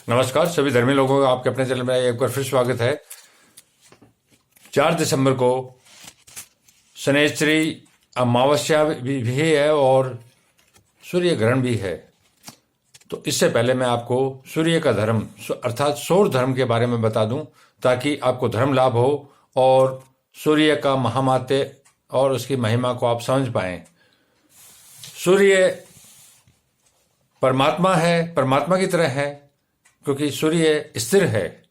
नमस्कार सभी धर्मी लोगों का आपके अपने चैनल में एक बार फिर स्वागत है। 4 दिसंबर को शनैश्चरी अमावस्या भी है और सूर्य ग्रहण भी है। तो इससे पहले मैं आपको सूर्य का धर्म अर्थात सौर धर्म के बारे में बता दूं ताकि आपको धर्म लाभ हो और सूर्य का महामात्य और उसकी महिमा को आप समझ पाएं। सूर्य परमात्मा है, परमात्मा की तरह है, क्योंकि सूर्य स्थिर है,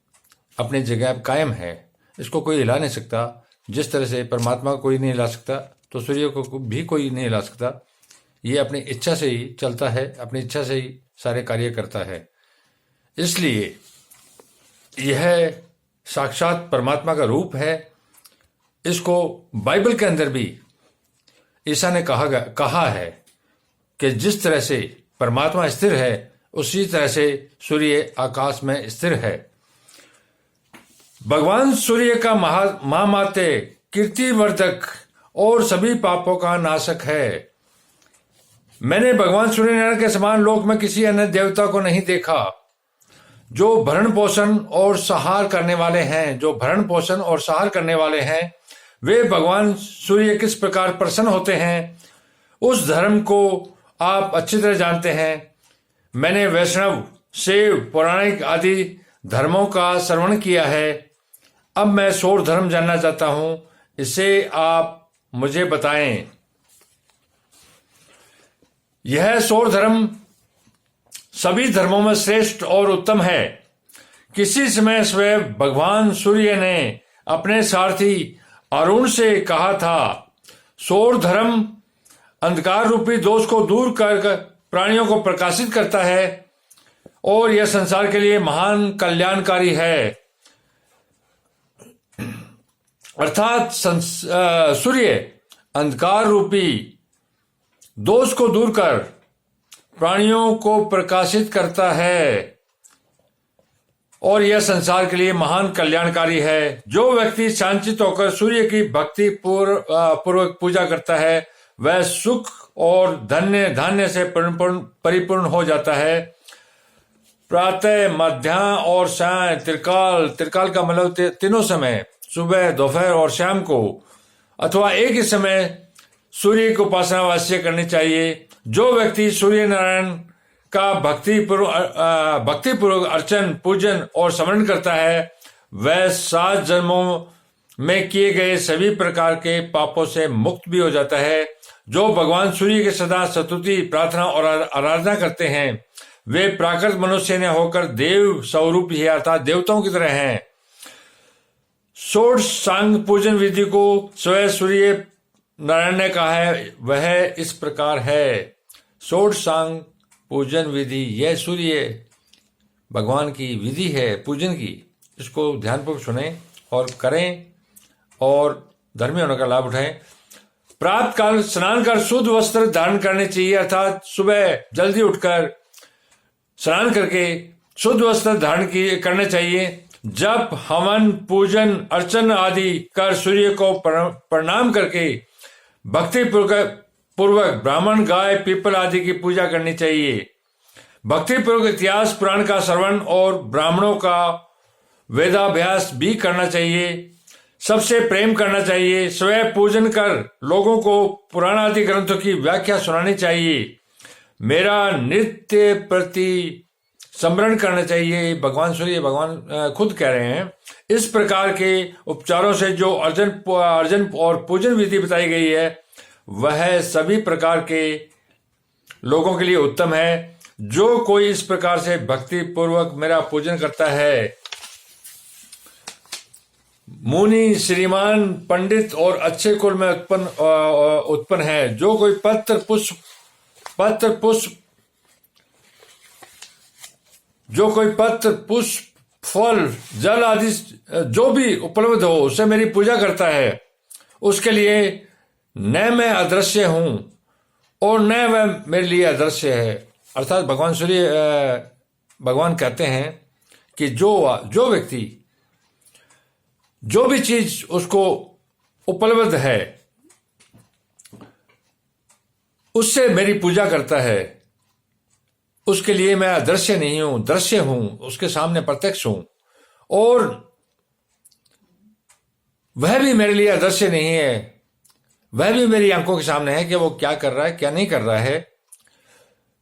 अपनी जगह कायम है, इसको कोई हिला नहीं सकता। जिस तरह से परमात्मा को कोई नहीं हिला सकता तो सूर्य को भी कोई नहीं हिला सकता। ये अपनी इच्छा से ही चलता है, अपनी इच्छा से ही सारे कार्य करता है। इसलिए यह साक्षात परमात्मा का रूप है। इसको बाइबल के अंदर भी ईसा ने कहा है कि जिस तरह से परमात्मा स्थिर है उसी तरह से सूर्य आकाश में स्थिर है। भगवान सूर्य का महामात्य कीर्तिवर्धक और सभी पापों का नाशक है। मैंने भगवान सूर्यनारायण के समान लोक में किसी अन्य देवता को नहीं देखा। जो भरण पोषण और सहार करने वाले हैं, जो भरण पोषण और सहार करने वाले हैं, वे भगवान सूर्य किस प्रकार प्रसन्न होते हैं, उस धर्म को आप अच्छी तरह जानते हैं। मैंने वैष्णव, शैव, पौराणिक आदि धर्मों का श्रवण किया है। अब मैं सौर धर्म जानना चाहता हूं, इसे आप मुझे बताएं। यह सौर धर्म सभी धर्मों में श्रेष्ठ और उत्तम है। किसी समय स्वयं भगवान सूर्य ने अपने सारथी अरुण से कहा था, सौर धर्म अंधकार रूपी दोष को दूर कर प्राणियों को प्रकाशित करता है और यह संसार के लिए महान कल्याणकारी है। अर्थात सूर्य अंधकार रूपी दोष को दूर कर प्राणियों को प्रकाशित करता है और यह संसार के लिए महान कल्याणकारी है। जो व्यक्ति शांतित होकर सूर्य की भक्ति पूर्वक पूजा करता है वह सुख और धान्य से परिपूर्ण हो जाता है। प्रातः, मध्याह्न और साय, त्रिकाल का मतलब तीनों समय, सुबह, दोपहर और शाम को अथवा एक ही समय सूर्य की उपासना अवश्य करनी चाहिए। जो व्यक्ति सूर्य नारायण का भक्तिपूर्वक अर्चन, पूजन और स्मरण करता है वह 7 जन्मों में किए गए सभी प्रकार के पापों से मुक्त भी हो जाता है। जो भगवान सूर्य के सदा स्तुति, प्रार्थना और आराधना करते हैं वे प्राकृत मनुष्य ने होकर देव स्वरूप ही अर्थात देवताओं की तरह हैं। षोडश सांग पूजन विधि को स्वयं सूर्य नारायण ने कहा है, वह इस प्रकार है। षोडश सांग पूजन विधि, यह सूर्य भगवान की विधि है पूजन की। इसको ध्यानपूर्वक सुने और करें और धर्मी होने का लाभ उठाएं। प्रातः काल स्नान कर शुद्ध वस्त्र धारण करने चाहिए, अर्थात सुबह जल्दी उठकर स्नान करके शुद्ध वस्त्र धारण करने चाहिए। जब हवन, पूजन, अर्चन आदि कर सूर्य को प्रणाम करके भक्ति पूर्वक ब्राह्मण, गाय, पीपल आदि की पूजा करनी चाहिए। भक्ति पूर्वक इतिहास पुराण का श्रवण और ब्राह्मणों का वेदाभ्यास भी करना चाहिए। सबसे प्रेम करना चाहिए। स्वयं पूजन कर लोगों को पुराण आदि ग्रंथों की व्याख्या सुनानी चाहिए। मेरा नित्य प्रति स्मरण करना चाहिए। भगवान सूर्य भगवान खुद कह रहे हैं। इस प्रकार के उपचारों से जो अर्जन और पूजन विधि बताई गई है वह सभी प्रकार के लोगों के लिए उत्तम है। जो कोई इस प्रकार से भक्ति पूर्वक मेरा पूजन करता है, मुनि, श्रीमान, पंडित और अच्छे कुल में उत्पन्न है। जो कोई पत्र पुष्प, फल, जल आदि जो भी उपलब्ध हो उससे मेरी पूजा करता है, उसके लिए न मैं अदृश्य हूं और न वह मेरे लिए अदृश्य है। अर्थात भगवान सूर्य भगवान कहते हैं कि जो व्यक्ति जो भी चीज उसको उपलब्ध है उससे मेरी पूजा करता है उसके लिए मैं अदृश्य नहीं हूं, दृश्य हूं, उसके सामने प्रत्यक्ष हूं। और वह भी मेरे लिए अदृश्य नहीं है, वह भी मेरी आंखों के सामने है कि वो क्या कर रहा है, क्या नहीं कर रहा है।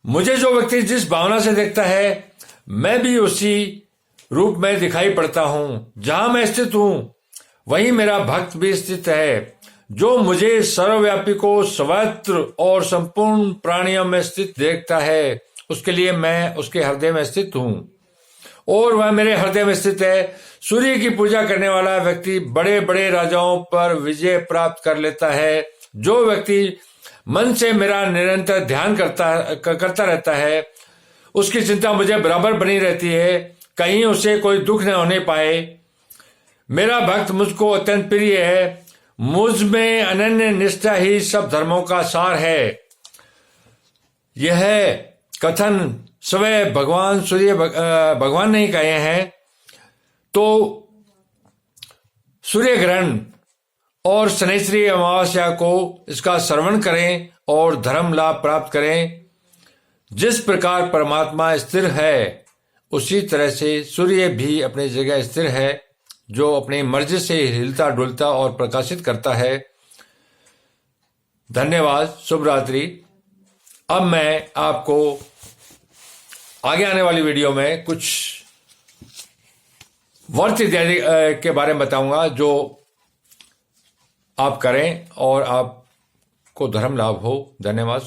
मुझे जो व्यक्ति जिस भावना से देखता है, मैं भी उसी रूप में दिखाई पड़ता हूं। जहां मैं स्थित हूं वहीं मेरा भक्त भी स्थित है। जो मुझे सर्वव्यापी को सर्वत्र और संपूर्ण प्राणियों में स्थित देखता है, उसके लिए मैं उसके हृदय में स्थित हूं और वह मेरे हृदय में स्थित है। सूर्य की पूजा करने वाला व्यक्ति बड़े बड़े राजाओं पर विजय प्राप्त कर लेता है। जो व्यक्ति मन से मेरा निरंतर ध्यान करता रहता है, उसकी चिंता मुझे बराबर बनी रहती है, कहीं उसे कोई दुख न होने पाए। मेरा भक्त मुझको अत्यंत प्रिय है। मुझ में अनन्य निष्ठा ही सब धर्मों का सार है। यह कथन स्वयं भगवान सूर्य भगवान ने ही कहे हैं। तो सूर्य ग्रहण और शनिश्चरी अमावस्या को इसका श्रवण करें और धर्म लाभ प्राप्त करें। जिस प्रकार परमात्मा स्थिर है, उसी तरह से सूर्य भी अपनी जगह स्थिर है, जो अपनी मर्जी से हिलता डुलता और प्रकाशित करता है। धन्यवाद, शुभ रात्रि। अब मैं आपको आगे आने वाली वीडियो में कुछ व्रत इत्यादि के बारे में बताऊंगा, जो आप करें और आपको धर्म लाभ हो। धन्यवाद।